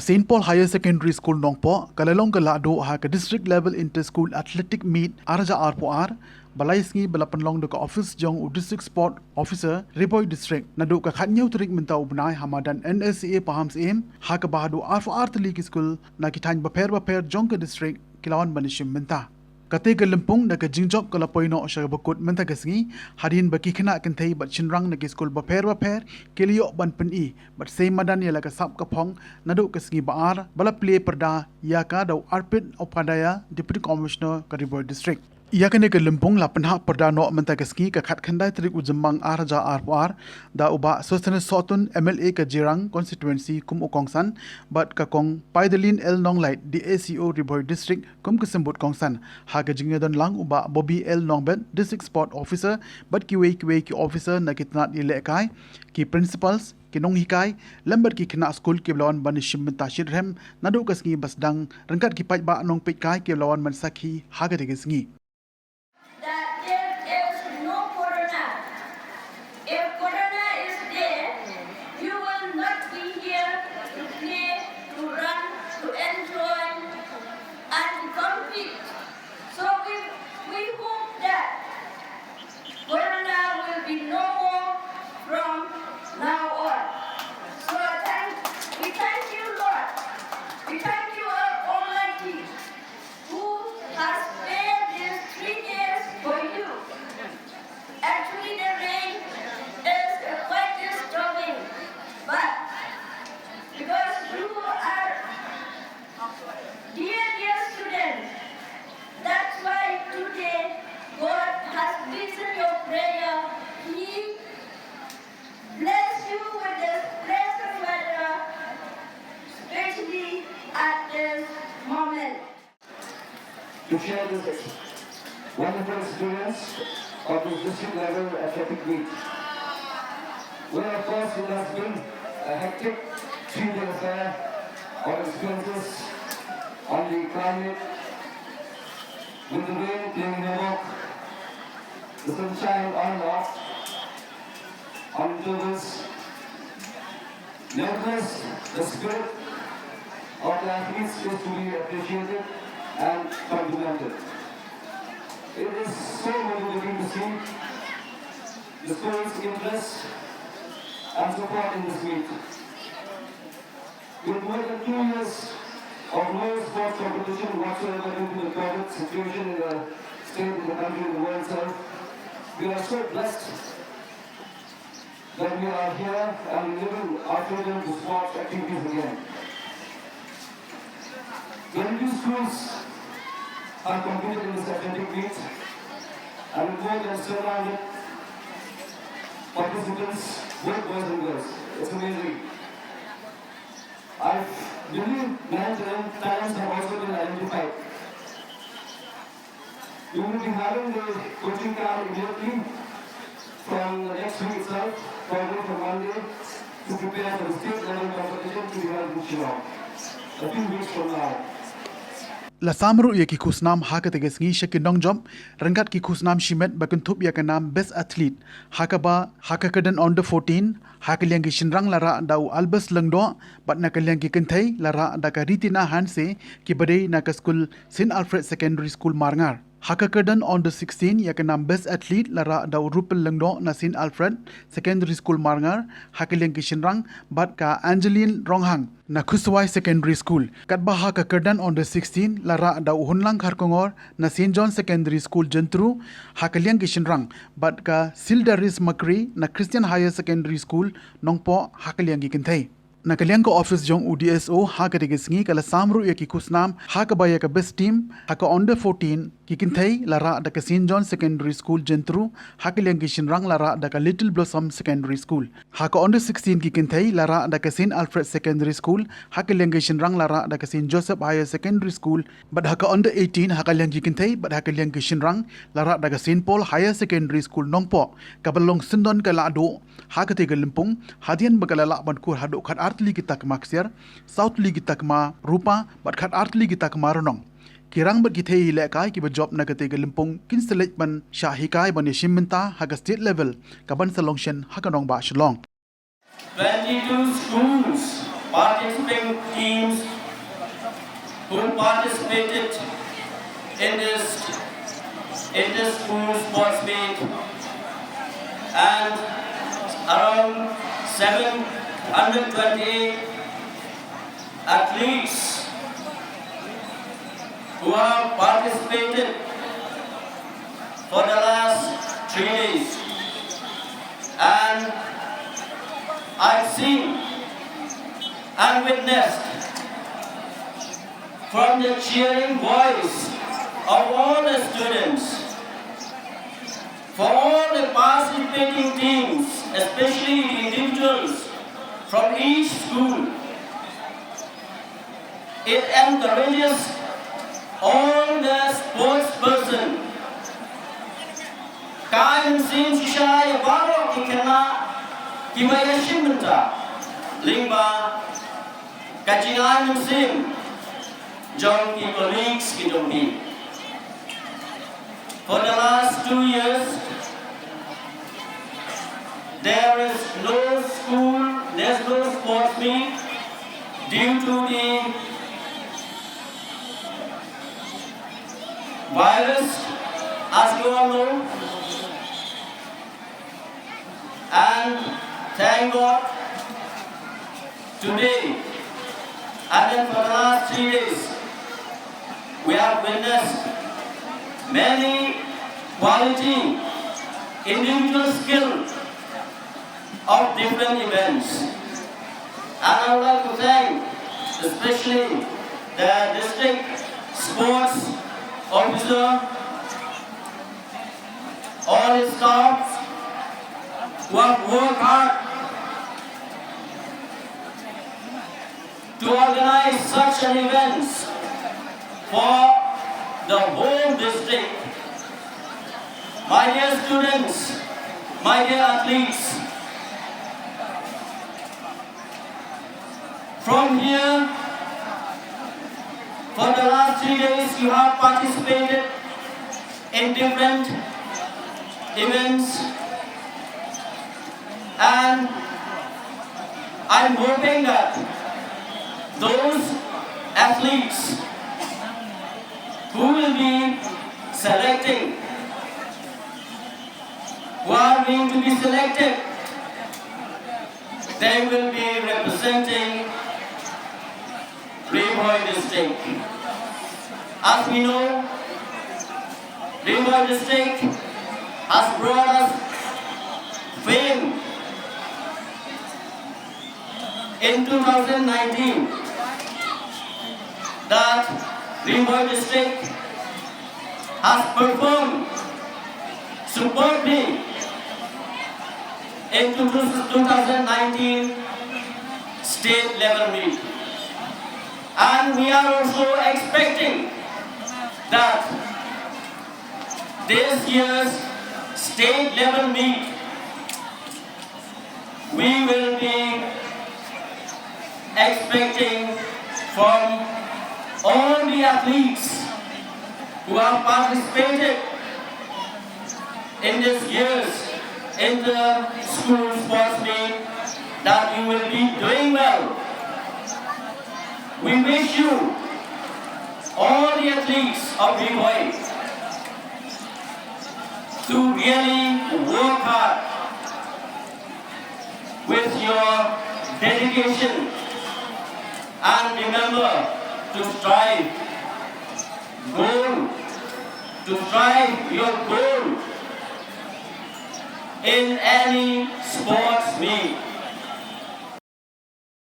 St. Paul Higher Secondary School Mawphor kalalong ka lahduh haka district level inter-school athletic meet arja R4R balai sengi balapanlong do ka office jong u district sport officer Ri-Bhoi district nadu ka khatnyau turik minta ubnai hamadan NSCA paham aim haka bahadu R4R tali ki school na kitany baper jong ka district kilawan banishim minta kate galempung na ka jingjop kala poino sya bakut menta kasngi hadin baki khana kanthai bat chinrang na ki school baper kelio ban peni bat sei madan yala ka sap ka phong nadu kasngi baar bala play perda ïaka dau arpit opadaya deputy commissioner ka Ri-Bhoi district ïaka ne galempung la penha perda no menta kasngi ka khat khandai trik ujamang arja R4R da uba sostene sotun MLA ka jirang constituency kum ukongsan bat ka kong paidalin el nonglait DSO Ri-Bhoi district kum kesembut kongsan haga jingyadon lang uba Bobby L Nongbet district sport officer bat ki officer na kitnat ilekai ki principals kinong hikai lembar ki kena school ki lawan banishim mentashir rem nadu kasngi basdang rengkat ki pajba nong pitkai ki lawan mansakhi haga tegesngi to share this wonderful experience of this district level athletic meet. Well, of course, it has been a hectic 3-day affair of experiences on the climate, with the rain playing havoc, the sunshine on and off, on intervals. Nevertheless, the spirit of the athletes is to be appreciated and complimented. It is so motivating to see the school's interest and support in this meet. With more than 2 years of no sports competition whatsoever due to the COVID situation in the state, in the country, in the world itself, we are so blessed that we are here and living our freedom to sports activities again. 22 schools are competed in this athletic meet, and with more than 700 participants, both boys and girls. It's amazing. I believe 9 talents have also been identified. We will be having the coaching camp immediately from the next week itself, probably from Monday, to prepare for the state level competition to be held in Shillong, a few weeks from now. La samru ya ki khusnam haka tegesngi shekinong job rengkat ki khusnam shimet bakuntup ya kanam best athlete haka ba haka kadan under 14 haka liang ki shinrang lara dau albus lengdo bat na kaliang ki kenthai lara da ka ritina hanse ki badai na ka school St Alfred Secondary School Marngar haka kadan under 16 ya kanam best athlete lara dau rupel lengdo na St Alfred Secondary School Marngar haka liang ki shinrang bat ka Angeline Ronghang na Khuswai Secondary School katba haka kadan under 16 lara dau hunlang kharkongor na St John Secondary School Jentru haka liang ki shinrang bat ka Sildaris Makri na Christian Higher Secondary School Nongpo haka liang ki kenthai na kaliang ko office jong DSO haka tegesngi kala samru ya ki khusnam haka ba ya ka best team haka under 14 ki kinthai lara da ka St John Secondary School Jentru haka liang ki shinrang lara da ka Little Blossom Secondary School haka under 16 ki kinthai lara da ka St Alfred Secondary School haka liang ki shinrang lara da ka St Joseph Higher Secondary School but haka under 18 haka liang ki kinthai but haka liang ki shinrang lara da ka St Paul Higher Secondary School Nongpo kabalong sindon ka lahduh haka te galimpung hadian bakalala ban kur hadu khat artli kita kema ksiar southli kita kema rupa bat khat artli kita kema ronong kirang bat githei le kai ki ba job na kate galimpung kin select ban shahi kai ban yashim minta haga state level kaban salongshen hakanong ba shlong 22 schools participating teams who participated in this inter-school sports meet, and around 728 athletes who have participated for the last 3 days. And I've seen and witnessed from the cheering voice of all the students, for all the participating teams, especially the individuals from each school. It encourages all the sports person. Kain sim shishaya baro kikana kimaya shimenta lingba kajingan sim jong ki colleagues ki jongbi. For the last 2 years, there's no sports meet due to the virus, as you all know. And thank God, today, and then for the last 3 days, we have witnessed many quality individual skills of different events. And I would like to thank especially the district sports officer, all his staff who have worked hard to organize such an event for the whole district. My dear students, my dear athletes, from here, for the last 3 days you have participated in different events, and I'm hoping that those athletes who will be selecting, who are going to be selected, they will be representing Ri-Bhoi district. As we know, Ri-Bhoi district has brought us fame in 2019 that Ri-Bhoi district has performed superbly in 2019 state level meet. And we are also expecting that this year's state level meet, we will be expecting from all the athletes who have participated in this year's inter-school sports meet that you will be doing well. We wish you, all the athletes of Ri-Bhoi, to really work hard with your dedication, and remember to strive your goal in any sports meet.